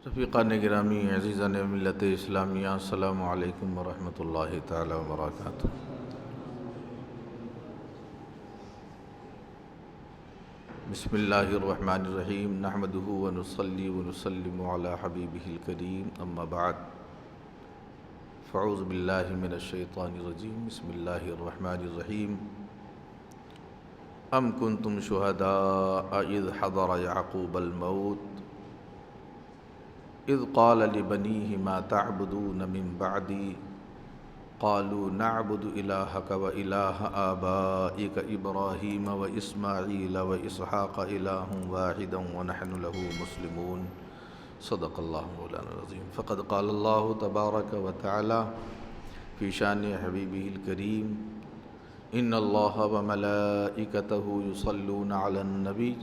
رفیقان گرامی، عزیزان ملت اسلامیہ، السلام علیکم ورحمۃ اللہ تعالی وبرکاتہ۔ بسم اللہ الرحمن الرحیم، نحمدہ ونصلی ونسلم علی حبیبہ الکریم، اما بعد فاعوذ باللہ من الشیطان الرجیم، بسم اللہ الرحمن الرحیم۔ ام کنتم شہداء اذ حضر یعقوب الموت اذ قال لبنیہ ما تعبدون من بعدی قالوا نعبد الہک و الہ آبائک ابراہیم و اسماعیل و اسحاق الہ واحدا ونحن له مسلمون، صدق اللہ مولانا العظیم۔ فقد قال اللہ تبارک و تعالی فی شان حبیبہ الکریم، ان اللہ و ملائکتہ یصلون علی النبی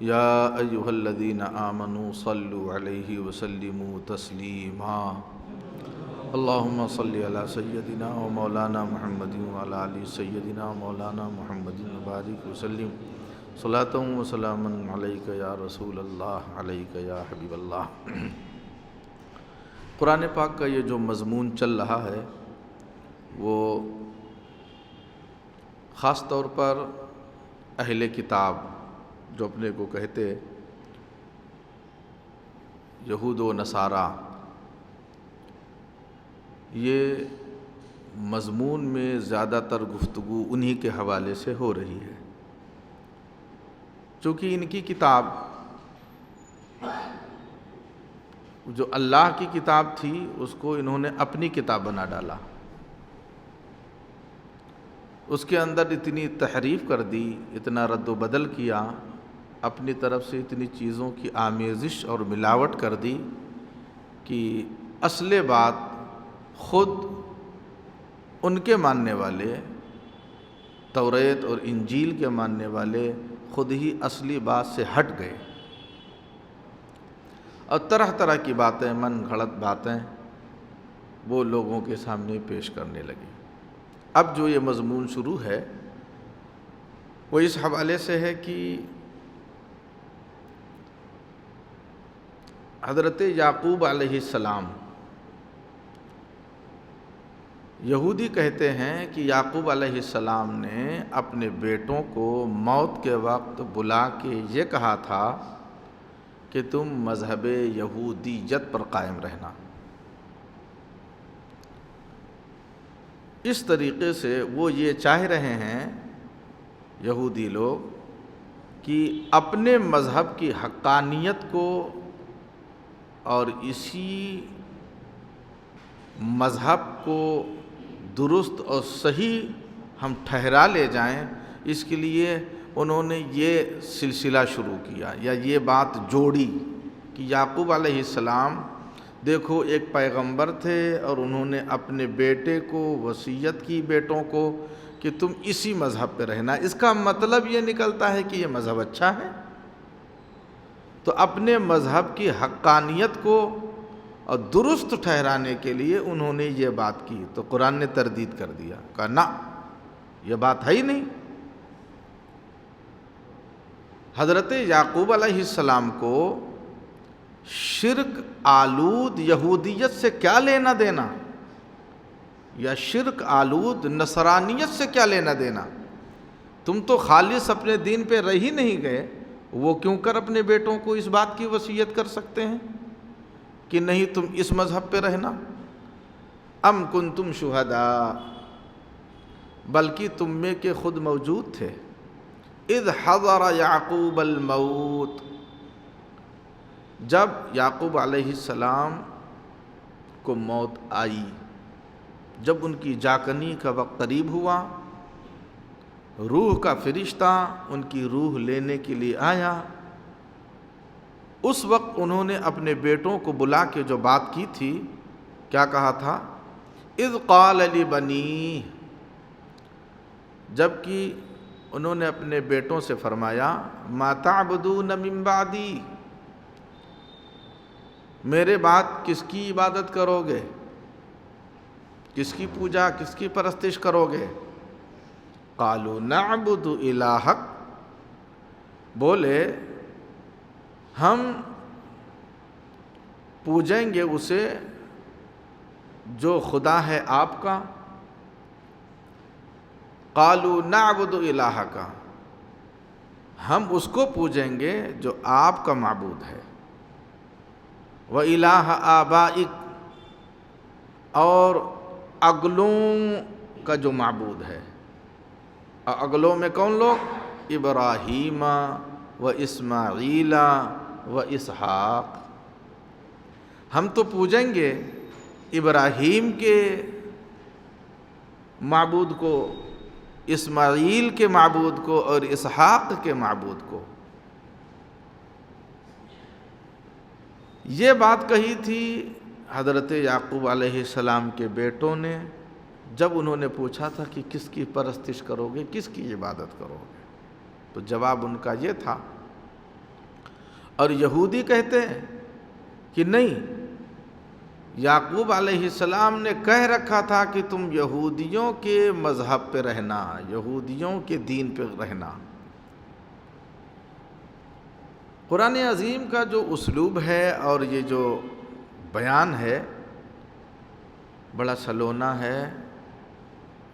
یا ایہا الذین آمنوا صلوا علیہ وسلموا تسلیما، اللہم صلی علی سیدنا و مولانا محمد وعلی آل سیدنا مولانا محمد وبارک وسلم، صلاۃ و سلام علیک یا رسول اللہ، علیک یا حبیب اللہ۔ قرآن پاک کا یہ جو مضمون چل رہا ہے وہ خاص طور پر اہل کتاب جو اپنے کو کہتے یہود و نصارہ، یہ مضمون میں زیادہ تر گفتگو انہی کے حوالے سے ہو رہی ہے، چونکہ ان کی کتاب جو اللہ کی کتاب تھی اس کو انہوں نے اپنی کتاب بنا ڈالا، اس کے اندر اتنی تحریف کر دی، اتنا رد و بدل کیا، اپنی طرف سے اتنی چیزوں کی آمیزش اور ملاوٹ کر دی کہ اصل بات خود ان کے ماننے والے، توریت اور انجیل کے ماننے والے خود ہی اصلی بات سے ہٹ گئے اور طرح طرح کی باتیں، من گھڑت باتیں وہ لوگوں کے سامنے پیش کرنے لگے۔ اب جو یہ مضمون شروع ہے وہ اس حوالے سے ہے کہ حضرت یعقوب علیہ السلام، یہودی کہتے ہیں کہ یعقوب علیہ السلام نے اپنے بیٹوں کو موت کے وقت بلا کے یہ کہا تھا کہ تم مذہب یہودیت پر قائم رہنا۔ اس طریقے سے وہ یہ چاہ رہے ہیں یہودی لوگ کہ اپنے مذہب کی حقانیت کو اور اسی مذہب کو درست اور صحیح ہم ٹھہرا لے جائیں، اس کے لیے انہوں نے یہ سلسلہ شروع کیا یا یہ بات جوڑی کہ یعقوب علیہ السلام دیکھو ایک پیغمبر تھے اور انہوں نے اپنے بیٹے کو وصیت کی بیٹوں کو کہ تم اسی مذہب پہ رہنا، اس کا مطلب یہ نکلتا ہے کہ یہ مذہب اچھا ہے، تو اپنے مذہب کی حقانیت کو اور درست ٹھہرانے کے لیے انہوں نے یہ بات کی، تو قرآن نے تردید کر دیا، کہا نہ یہ بات ہے ہی نہیں۔ حضرت یعقوب علیہ السلام کو شرک آلود یہودیت سے کیا لینا دینا، یا شرک آلود نصرانیت سے کیا لینا دینا؟ تم تو خالص اپنے دین پہ رہ ہی نہیں گئے، وہ کیوں کر اپنے بیٹوں کو اس بات کی وصیت کر سکتے ہیں کہ نہیں تم اس مذہب پہ رہنا؟ ام کنتم شہداء، بلکہ تم میں کے خود موجود تھے، اذ حضر یعقوب الموت، جب یعقوب علیہ السلام کو موت آئی، جب ان کی جاکنی کا وقت قریب ہوا، روح کا فرشتہ ان کی روح لینے کے لیے آیا، اس وقت انہوں نے اپنے بیٹوں کو بلا کے جو بات کی تھی، کیا کہا تھا؟ اذ قال لبنیہ، جبکہ انہوں نے اپنے بیٹوں سے فرمایا ما تعبدون من بعدی، میرے بعد کس کی عبادت کرو گے، کس کی پوجا، کس کی پرستش کرو گے؟ قالوا نعبد الہک، بولے ہم پوجیں گے اسے جو خدا ہے آپ کا. قالوا نعبد الہک، ہم اس کو پوجیں گے جو آپ کا معبود ہے. وَإِلَٰهَ آبَائِكَ، اور اگلوں کا جو معبود ہے. اگلوں میں کون لوگ؟ ابراہیم و اسماعیل و اسحاق. ہم تو پوجیں گے ابراہیم کے معبود کو، اسماعیل کے معبود کو اور اسحاق کے معبود کو. یہ بات کہی تھی حضرت یعقوب علیہ السلام کے بیٹوں نے جب انہوں نے پوچھا تھا کہ کس کی پرستش کرو گے، کس کی عبادت کرو گے. تو جواب ان کا یہ تھا. اور یہودی کہتے ہیں کہ نہیں، یعقوب علیہ السلام نے کہہ رکھا تھا کہ تم یہودیوں کے مذہب پہ رہنا، یہودیوں کے دین پہ رہنا. قرآن عظیم کا جو اسلوب ہے اور یہ جو بیان ہے بڑا سلونا ہے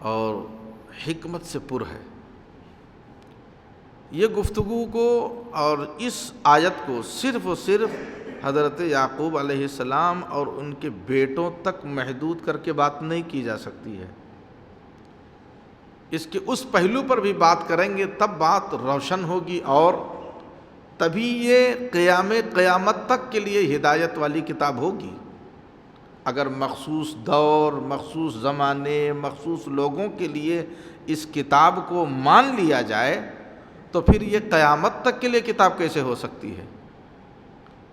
اور حکمت سے پر ہے. یہ گفتگو کو اور اس آیت کو صرف و صرف حضرت یعقوب علیہ السلام اور ان کے بیٹوں تک محدود کر کے بات نہیں کی جا سکتی ہے. اس کے اس پہلو پر بھی بات کریں گے تب بات روشن ہوگی، اور تبھی یہ قیامت تک کے لیے ہدایت والی کتاب ہوگی. اگر مخصوص دور، مخصوص زمانے، مخصوص لوگوں کے لیے اس کتاب کو مان لیا جائے تو پھر یہ قیامت تک کے لیے کتاب کیسے ہو سکتی ہے؟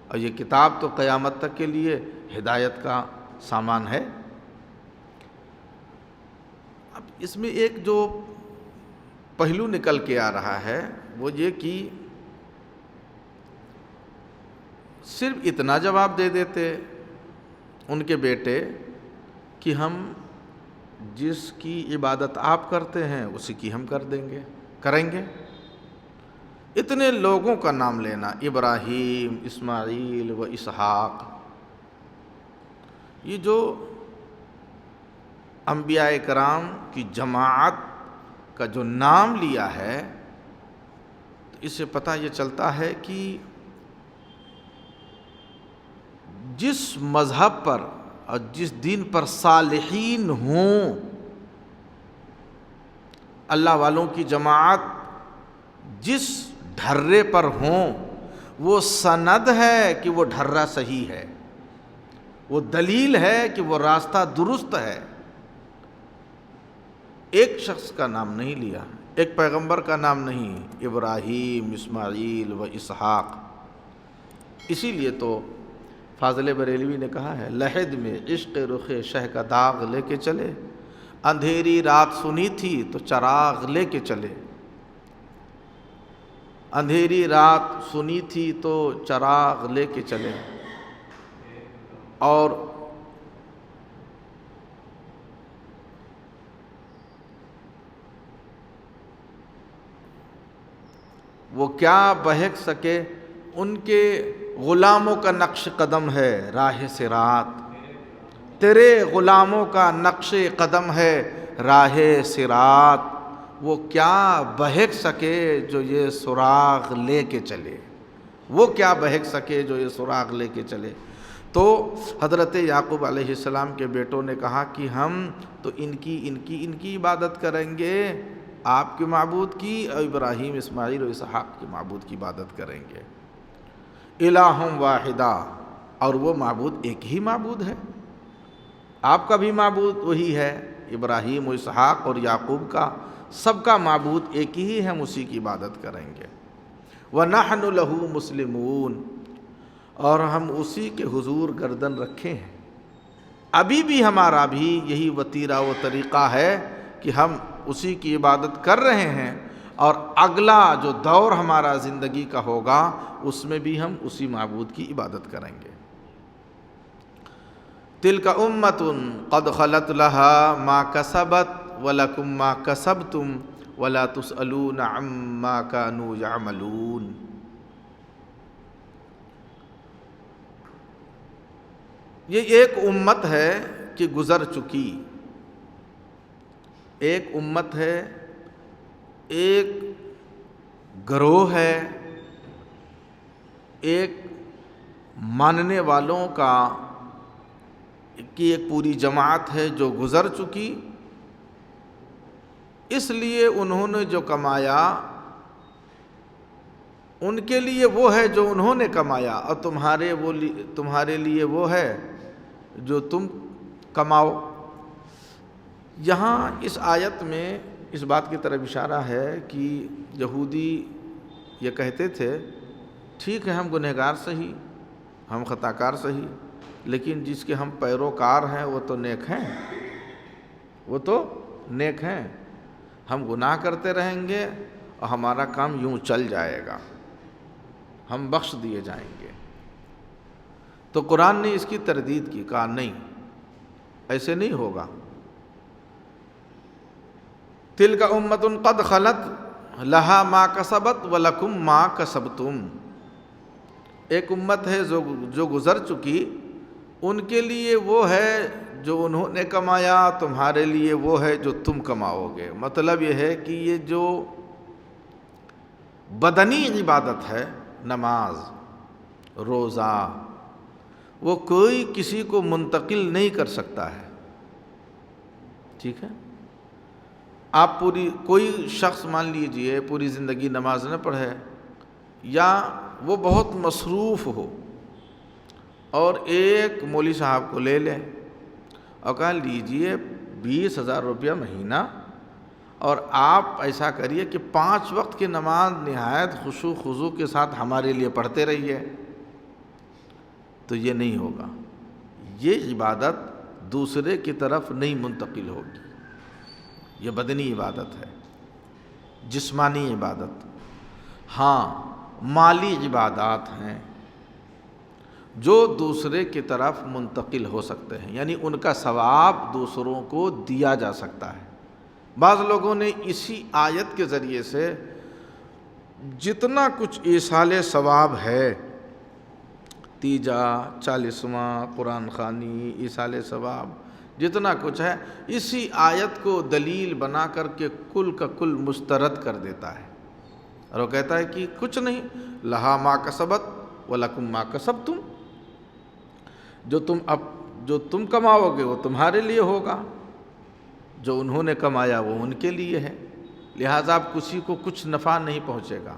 اور یہ کتاب تو قیامت تک کے لیے ہدایت کا سامان ہے. اب اس میں ایک جو پہلو نکل کے آ رہا ہے وہ یہ کہ صرف اتنا جواب دے دیتے ان کے بیٹے کہ ہم جس کی عبادت آپ کرتے ہیں اسی کی ہم کریں گے. اتنے لوگوں کا نام لینا، ابراہیم، اسماعیل و اسحاق، یہ جو انبیاء کرام کی جماعت کا جو نام لیا ہے، تو اس سے پتہ یہ چلتا ہے کہ جس مذہب پر اور جس دین پر صالحین ہوں، اللہ والوں کی جماعت جس ڈھرے پر ہوں، وہ سند ہے کہ وہ ڈھرا صحیح ہے، وہ دلیل ہے کہ وہ راستہ درست ہے. ایک شخص کا نام نہیں لیا، ایک پیغمبر کا نام نہیں، ابراہیم، اسماعیل و اسحاق. اسی لیے تو فاضل بریلوی نے کہا ہے، لحد میں عشق رخ شہ کا داغ لے کے چلے، اندھیری رات سنی تھی تو چراغ لے کے چلے. اندھیری رات سنی تھی تو چراغ لے کے چلے. اور وہ کیا بہک سکے، ان کے غلاموں کا نقش قدم ہے راہ صراط، تیرے غلاموں کا نقش قدم ہے راہ صراط. وہ کیا بہک سکے جو یہ سراغ لے کے چلے، وہ کیا بہک سکے جو یہ سراغ لے کے چلے. تو حضرت یعقوب علیہ السلام کے بیٹوں نے کہا کہ ہم تو ان کی عبادت کریں گے، آپ کے معبود کی، اور ابراہیم، اسماعیل اور اسحاق کے معبود کی عبادت کریں گے. الہ واحدہ، اور وہ معبود ایک ہی معبود ہے. آپ کا بھی معبود وہی ہے، ابراہیم و اسحاق اور یعقوب کا سب کا معبود ایک ہی ہے، ہم اسی کی عبادت کریں گے. وَنَحْنُ لَهُ مُسْلِمُونَ، اور ہم اسی کے حضور گردن رکھے ہیں. ابھی بھی ہمارا بھی یہی وتیرہ و طریقہ ہے کہ ہم اسی کی عبادت کر رہے ہیں، اور اگلا جو دور ہمارا زندگی کا ہوگا اس میں بھی ہم اسی معبود کی عبادت کریں گے. تِلْكَ أُمَّةٌ قَدْ خَلَتْ لَهَا مَا كَسَبَتْ وَلَكُمْ مَا كَسَبْتُمْ وَلَا تُسْأَلُونَ عَمَّا كَانُوا يَعْمَلُونَ. یہ ایک امت ہے کہ گزر چکی، ایک امت ہے، ایک گروہ ہے، ایک ماننے والوں کی ایک پوری جماعت ہے جو گزر چکی، اس لیے انہوں نے جو کمایا ان کے لیے وہ ہے جو انہوں نے کمایا، اور تمہارے لیے وہ ہے جو تم کماؤ۔ یہاں اس آیت میں اس بات کی طرف اشارہ ہے کہ یہودی یہ کہتے تھے ٹھیک ہے ہم گنہگار صحیح، ہم خطا کار صحیح، لیکن جس کے ہم پیروکار ہیں وہ تو نیک ہیں، وہ تو نیک ہیں، ہم گناہ کرتے رہیں گے اور ہمارا کام یوں چل جائے گا، ہم بخش دیے جائیں گے۔ تو قرآن نے اس کی تردید کی، کہا نہیں ایسے نہیں ہوگا۔ تلک امۃ قد خلت لہا ما کسبت ولکم ما کسبتم، ایک امت ہے جو گزر چکی، ان کے لیے وہ ہے جو انہوں نے کمایا، تمہارے لیے وہ ہے جو تم کماؤ گے۔ مطلب یہ ہے کہ یہ جو بدنی عبادت ہے، نماز روزہ، وہ کوئی کسی کو منتقل نہیں کر سکتا ہے، ٹھیک ہے؟ آپ کوئی شخص مان لیجئے پوری زندگی نماز نہ پڑھے، یا وہ بہت مصروف ہو اور ایک مولوی صاحب کو لے لیں اور کہا لیجئے 20,000 روپیہ مہینہ، اور آپ ایسا کریے کہ 5 وقت کی نماز نہایت خشوع خضوع کے ساتھ ہمارے لیے پڑھتے رہیے، تو یہ نہیں ہوگا۔ یہ عبادت دوسرے کی طرف نہیں منتقل ہوگی، یہ بدنی عبادت ہے، جسمانی عبادت۔ ہاں مالی عبادات ہیں جو دوسرے کی طرف منتقل ہو سکتے ہیں، یعنی ان کا ثواب دوسروں کو دیا جا سکتا ہے۔ بعض لوگوں نے اسی آیت کے ذریعے سے جتنا کچھ ایصال ثواب ہے، تیجا، 40واں، قرآن خوانی، ایصال ثواب، جتنا کچھ ہے، اسی آیت کو دلیل بنا کر کے کل کا کل مسترد کر دیتا ہے، اور وہ کہتا ہے کہ کچھ نہیں، لہا ما کسبت ولکم ما کسبتم، جو تم کماؤ گے وہ تمہارے لیے ہوگا، جو انہوں نے کمایا وہ ان کے لیے ہے، لہٰذا آپ کسی کو کچھ نفع نہیں پہنچے گا۔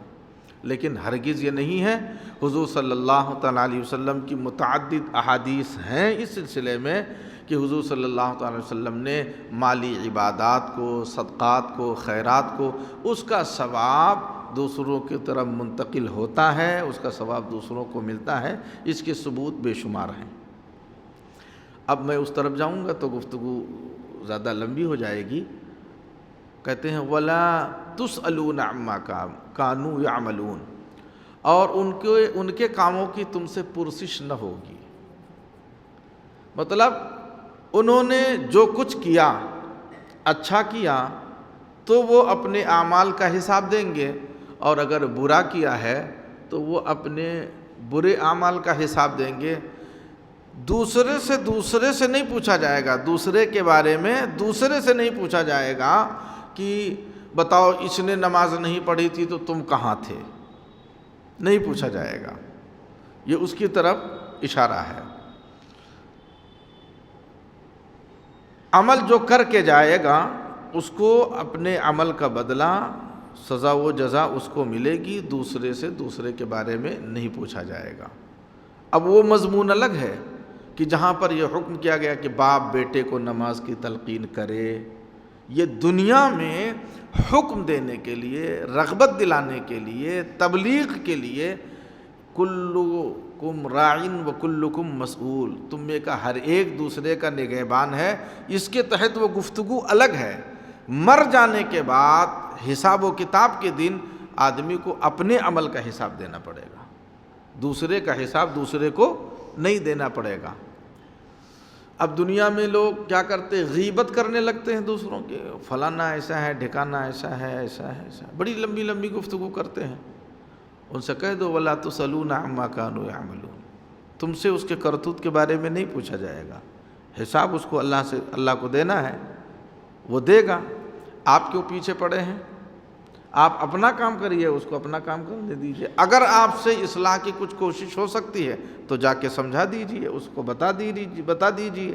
لیکن ہرگز یہ نہیں ہے، حضور صلی اللہ تعالیٰ علیہ وسلم کی متعدد احادیث ہیں اس سلسلے میں کہ حضور صلی اللہ تعالیٰ علیہ وسلم نے مالی عبادات کو، صدقات کو، خیرات کو، اس کا ثواب دوسروں کی طرف منتقل ہوتا ہے، اس کا ثواب دوسروں کو ملتا ہے، اس کے ثبوت بے شمار ہیں۔ اب میں اس طرف جاؤں گا تو گفتگو زیادہ لمبی ہو جائے گی۔ کہتے ہیں وَلَا تُسْأَلُونَ عَمَّا كَانُوا يَعْمَلُونَ، اور ان کے کاموں کی تم سے پرسش نہ ہوگی۔ مطلب انہوں نے جو کچھ کیا، اچھا کیا تو وہ اپنے اعمال کا حساب دیں گے، اور اگر برا کیا ہے تو وہ اپنے برے اعمال کا حساب دیں گے۔ دوسرے سے نہیں پوچھا جائے گا، دوسرے کے بارے میں دوسرے سے نہیں پوچھا جائے گا کہ بتاؤ اس نے نماز نہیں پڑھی تھی تو تم کہاں تھے، نہیں پوچھا جائے گا۔ یہ اس کی طرف اشارہ ہے۔ عمل جو کر کے جائے گا اس کو اپنے عمل کا بدلہ، سزا و جزا اس کو ملے گی، دوسرے کے بارے میں نہیں پوچھا جائے گا۔ اب وہ مضمون الگ ہے کہ جہاں پر یہ حکم کیا گیا کہ باپ بیٹے کو نماز کی تلقین کرے، یہ دنیا میں حکم دینے کے لیے، رغبت دلانے کے لیے، تبلیغ کے لیے، کلکم راعٍ وکلکم مسئول، تم میں کا ہر ایک دوسرے کا نگہبان ہے، اس کے تحت وہ گفتگو الگ ہے۔ مر جانے کے بعد حساب و کتاب کے دن آدمی کو اپنے عمل کا حساب دینا پڑے گا، دوسرے کا حساب دوسرے کو نہیں دینا پڑے گا۔ اب دنیا میں لوگ کیا کرتے، غیبت کرنے لگتے ہیں دوسروں کے، فلانا ایسا ہے، ڈھکانا ایسا ہے، ایسا ہے، ایسا ہے، بڑی لمبی لمبی گفتگو کرتے ہیں۔ ان سے کہہ دو وَلَا تُسْأَلُونَ عَمَّا كَانُوا يَعْمَلُونَ، تم سے اس کے کرتوت کے بارے میں نہیں پوچھا جائے گا، حساب اس کو اللہ کو دینا ہے، وہ دے گا۔ آپ کیوں پیچھے پڑے ہیں؟ آپ اپنا کام کریے، اس کو اپنا کام کرنے دیجیے۔ اگر آپ سے اصلاح کی کچھ کوشش ہو سکتی ہے تو جا کے سمجھا دیجیے، اس کو بتا دیجیے،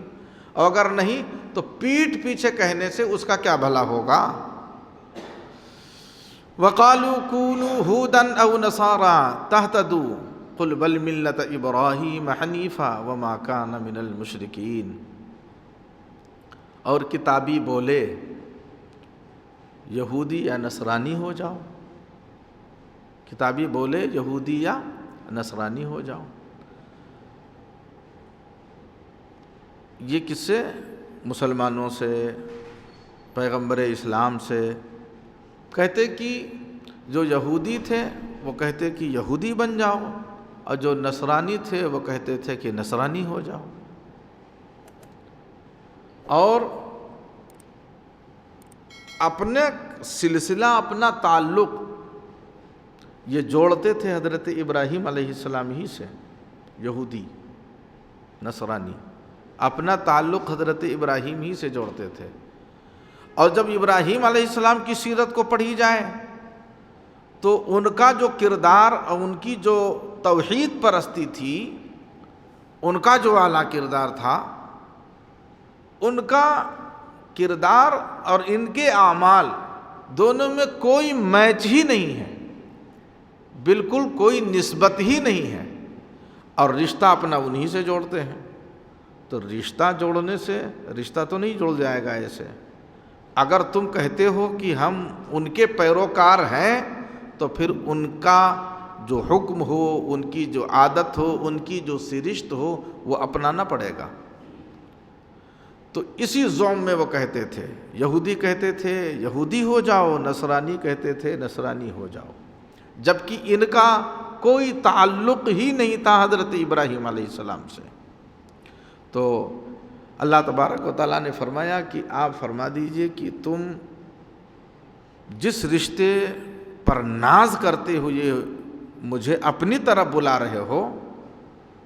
اور اگر نہیں تو پیٹھ پیچھے کہنے سے اس کا کیا بھلا ہوگا؟ وَقَالُوا كُونُوا هُودًا أَوْ نَصَارَىٰ تَهْتَدُوا قُلْ بَلْ مِلَّةَ إِبْرَاهِيمَ حَنِيفًا وَمَا كَانَ مِنَ الْمُشْرِكِينَ۔ اور کتابی بولے یہودی یا نصرانی ہو جاؤ، کتابی بولے یہودی یا نصرانی ہو جاؤ۔ یہ کس سے؟ مسلمانوں سے، پیغمبر اسلام سے۔ کہتے کہ جو یہودی تھے وہ کہتے کہ یہودی بن جاؤ، اور جو نصرانی تھے وہ کہتے تھے کہ نصرانی ہو جاؤ، اور اپنے سلسلہ، اپنا تعلق یہ جوڑتے تھے حضرت ابراہیم علیہ السلام ہی سے۔ یہودی نصرانی اپنا تعلق حضرت ابراہیم ہی سے جوڑتے تھے، اور جب ابراہیم علیہ السلام کی سیرت کو پڑھی جائے تو ان کا جو کردار اور ان کی جو توحید پرستی تھی، ان کا جو اعلیٰ کردار تھا، ان کا کردار اور ان کے اعمال دونوں میں کوئی میچ ہی نہیں ہے، بالکل کوئی نسبت ہی نہیں ہے، اور رشتہ اپنا انہی سے جوڑتے ہیں۔ تو رشتہ جوڑنے سے رشتہ تو نہیں جڑ جائے گا ایسے۔ اگر تم کہتے ہو کہ ہم ان کے پیروکار ہیں تو پھر ان کا جو حکم ہو، ان کی جو عادت ہو، ان کی جو سرشت ہو، وہ اپنانا پڑے گا۔ تو اسی زوم میں وہ کہتے تھے، یہودی کہتے تھے یہودی ہو جاؤ، نصرانی کہتے تھے نصرانی ہو جاؤ، جبکہ ان کا کوئی تعلق ہی نہیں تھا حضرت ابراہیم علیہ السلام سے۔ تو اللہ تبارک و تعالیٰ نے فرمایا کہ آپ فرما دیجئے کہ تم جس رشتے پر ناز کرتے ہوئے مجھے اپنی طرف بلا رہے ہو،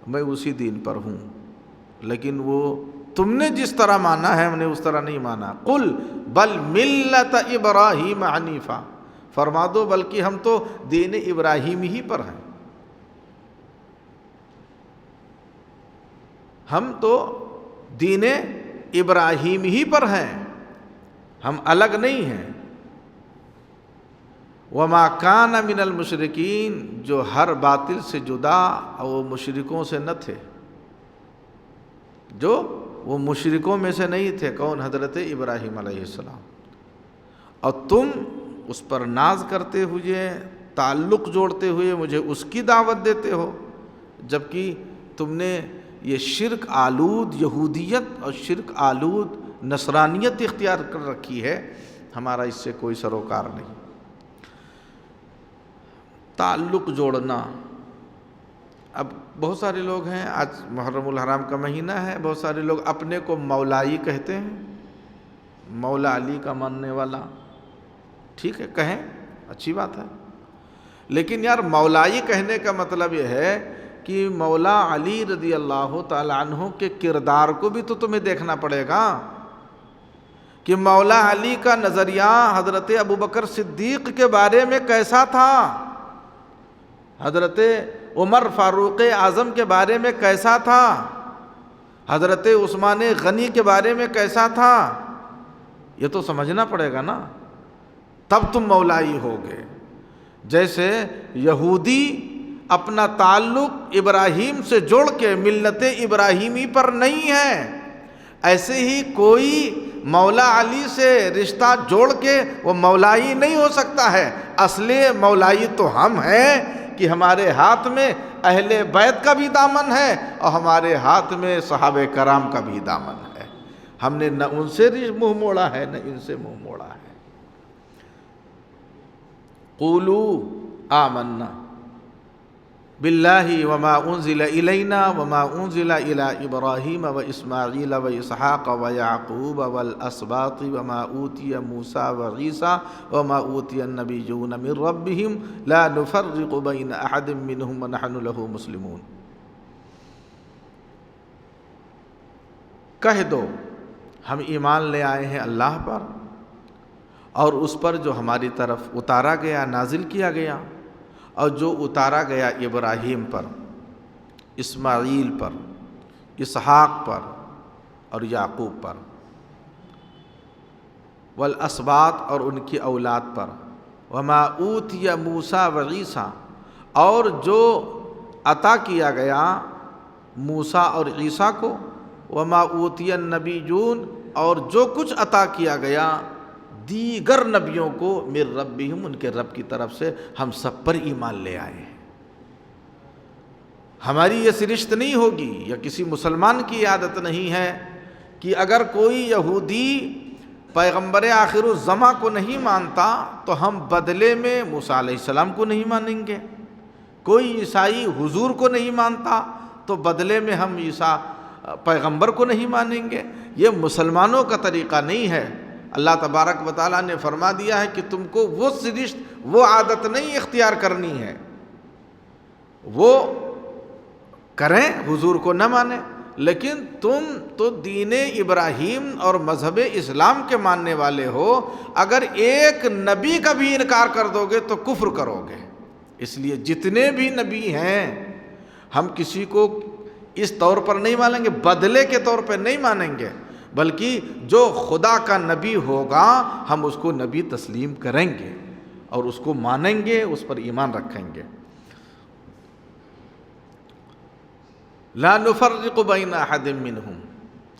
میں اسی دین پر ہوں، لیکن وہ تم نے جس طرح مانا ہے ہم نے اس طرح نہیں مانا۔ قل بل ملت ابراہیم حنیفا، فرما دو بلکہ ہم تو دین ابراہیم ہی پر ہیں، ہم تو دین ابراہیم ہی پر ہیں، ہم الگ نہیں ہیں۔ وما کان من المشرکین، جو ہر باطل سے جدا اور وہ مشرکوں سے نہ تھے، جو وہ مشرکوں میں سے نہیں تھے۔ کون؟ حضرت ابراہیم علیہ السلام۔ اور تم اس پر ناز کرتے ہوئے، تعلق جوڑتے ہوئے مجھے اس کی دعوت دیتے ہو، جبکہ تم نے یہ شرک آلود یہودیت اور شرک آلود نصرانیت اختیار کر رکھی ہے، ہمارا اس سے کوئی سروکار نہیں۔ تعلق جوڑنا، اب بہت سارے لوگ ہیں، آج محرم الحرام کا مہینہ ہے، بہت سارے لوگ اپنے کو مولائی کہتے ہیں، مولا علی کا ماننے والا۔ ٹھیک ہے، کہیں، اچھی بات ہے، لیکن یار مولائی کہنے کا مطلب یہ ہے کہ مولا علی رضی اللہ تعالی عنہ کے کردار کو بھی تو تمہیں دیکھنا پڑے گا کہ مولا علی کا نظریہ حضرت ابوبکر صدیق کے بارے میں کیسا تھا، حضرت عمر فاروق اعظم کے بارے میں کیسا تھا، حضرت عثمان غنی کے بارے میں کیسا تھا، یہ تو سمجھنا پڑے گا نا، تب تم مولائی ہوگے۔ جیسے یہودی اپنا تعلق ابراہیم سے جوڑ کے ملت ابراہیمی پر نہیں ہے، ایسے ہی کوئی مولا علی سے رشتہ جوڑ کے وہ مولائی نہیں ہو سکتا ہے۔ اصلی مولائی تو ہم ہیں کہ ہمارے ہاتھ میں اہل بیت کا بھی دامن ہے اور ہمارے ہاتھ میں صحابہ کرام کا بھی دامن ہے، ہم نے نہ ان سے منہ موڑا ہے نہ ان سے منہ موڑا ہے۔ قولوا آمنا باللہ وما انزل الینا وما انزل الی ابراہیم واسماعیل واسحاق ویعقوب والاسباط وما اوتی موسیٰ وعیسیٰ وما اوتی النبیون من ربہم لا نفرق بین احد منہم ونحن لہ مسلمون۔ کہہ دو ہم ایمان لے آئے ہیں اللہ پر اور اس پر جو ہماری طرف اتارا گیا، نازل کیا گیا، اور جو اتارا گیا ابراہیم پر، اسماعیل پر، اسحاق پر اور یعقوب پر، والاسباط اور ان کی اولاد پر، وما اوتی موسیٰ وعیسیٰ اور جو عطا کیا گیا موسیٰ اور عیسیٰ کو، وما اوتی النبیون اور جو کچھ عطا کیا گیا دیگر نبیوں کو، من ربہم ان کے رب کی طرف سے، ہم سب پر ایمان لے آئے ہیں۔ ہماری یہ سرشت نہیں ہوگی یا کسی مسلمان کی عادت نہیں ہے کہ اگر کوئی یہودی پیغمبر آخر الزماں کو نہیں مانتا تو ہم بدلے میں موسیٰ علیہ السلام کو نہیں مانیں گے، کوئی عیسائی حضور کو نہیں مانتا تو بدلے میں ہم عیسیٰ پیغمبر کو نہیں مانیں گے۔ یہ مسلمانوں کا طریقہ نہیں ہے۔ اللہ تبارک و تعالیٰ نے فرما دیا ہے کہ تم کو وہ سرشت، وہ عادت نہیں اختیار کرنی ہے، وہ کریں حضور کو نہ مانیں، لیکن تم تو دین ابراہیم اور مذہب اسلام کے ماننے والے ہو، اگر ایک نبی کا بھی انکار کر دو گے تو کفر کرو گے۔ اس لیے جتنے بھی نبی ہیں ہم کسی کو اس طور پر نہیں مانیں گے، بدلے کے طور پہ نہیں مانیں گے، بلکہ جو خدا کا نبی ہوگا ہم اس کو نبی تسلیم کریں گے اور اس کو مانیں گے، اس پر ایمان رکھیں گے۔ لا نفرق بین احد منہم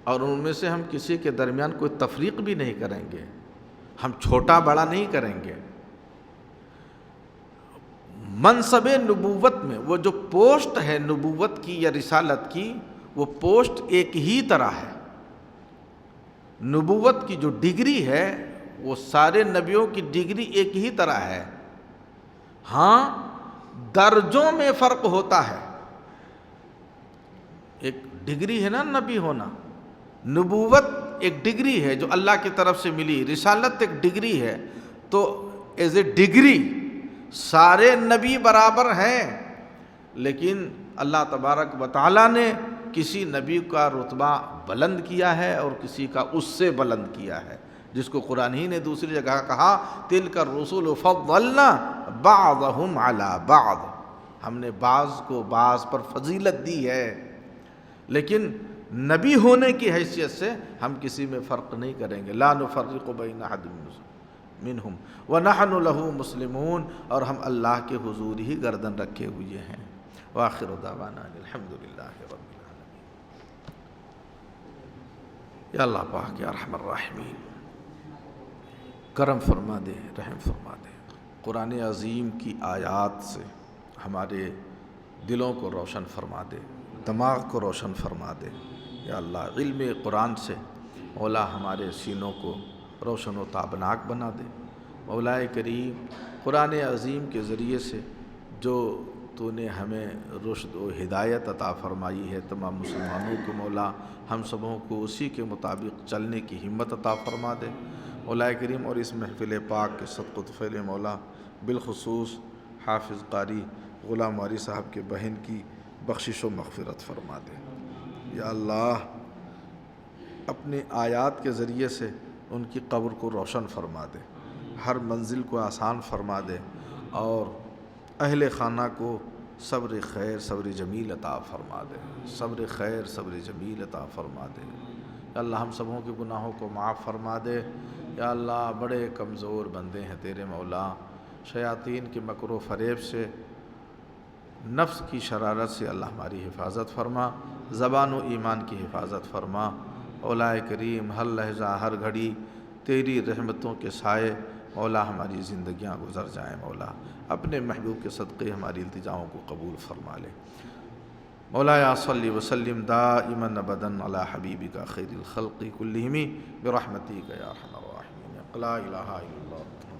اور ان میں سے ہم کسی کے درمیان کوئی تفریق بھی نہیں کریں گے، ہم چھوٹا بڑا نہیں کریں گے۔ منصب نبوت میں وہ جو پوسٹ ہے نبوت کی یا رسالت کی، وہ پوسٹ ایک ہی طرح ہے۔ نبوت کی جو ڈگری ہے وہ سارے نبیوں کی ڈگری ایک ہی طرح ہے، ہاں درجوں میں فرق ہوتا ہے۔ ایک ڈگری ہے نا نبی ہونا، نبوت ایک ڈگری ہے جو اللہ کی طرف سے ملی، رسالت ایک ڈگری ہے، تو ایز اے ڈگری سارے نبی برابر ہیں، لیکن اللہ تبارک و تعالیٰ نے کسی نبی کا رتبہ بلند کیا ہے اور کسی کا اس سے بلند کیا ہے، جس کو قرآن ہی نے دوسری جگہ کہا تِلْكَ الرُّسُلُ فَضَّلْنَا بَعْضَهُمْ عَلَى بَعْضٍ، ہم نے بعض کو بعض پر فضیلت دی ہے، لیکن نبی ہونے کی حیثیت سے ہم کسی میں فرق نہیں کریں گے۔ لا نفرق بین احد منہم ونحن لہ مسلمون، اور ہم اللہ کے حضور ہی گردن رکھے ہوئے ہیں۔ وآخر دعوانا الحمد للہ رب العالمین۔ یا اللہ پاک یا ارحم الراحمین، کرم فرما دے، رحم فرما دے، قرآن عظیم کی آیات سے ہمارے دلوں کو روشن فرما دے، دماغ کو روشن فرما دے۔ یا اللہ علم قرآن سے مولا ہمارے سینوں کو روشن و تابناک بنا دے۔ مولا کریم قرآن عظیم کے ذریعے سے جو تو نے ہمیں رشد و ہدایت عطا فرمائی ہے، تمام مسلمانوں کو مولا ہم سبوں کو اسی کے مطابق چلنے کی ہمت عطا فرما دے مولا کریم۔ اور اس محفل پاک کے صدق و طفیل مولا بالخصوص حافظ قاری غلام واری صاحب کے بہن کی بخشش و مغفرت فرما دے۔ یا اللہ اپنے آیات کے ذریعے سے ان کی قبر کو روشن فرما دے، ہر منزل کو آسان فرما دے، اور اہل خانہ کو صبر خیر صبر جمیل عطا فرما دے، صبر خیر صبر جمیل عطا فرما دے۔ یا اللہ ہم سبوں کے گناہوں کو معاف فرما دے۔ یا اللہ بڑے کمزور بندے ہیں تیرے مولا، شیاطین کے مکر و فریب سے، نفس کی شرارت سے اللہ ہماری حفاظت فرما، زبان و ایمان کی حفاظت فرما۔ مولا کریم ہر لحظہ ہر گھڑی تیری رحمتوں کے سائے مولا ہماری زندگیاں گزر جائیں۔ مولا اپنے محبوب کے صدقے ہماری التجاؤں کو قبول فرما لے۔ مولا یا صلی وسلم دائما ابدا علی حبیبک خیر الخلق کلہم برحمتک یا ارحم الراحمین۔ لا الہ الا اللہ۔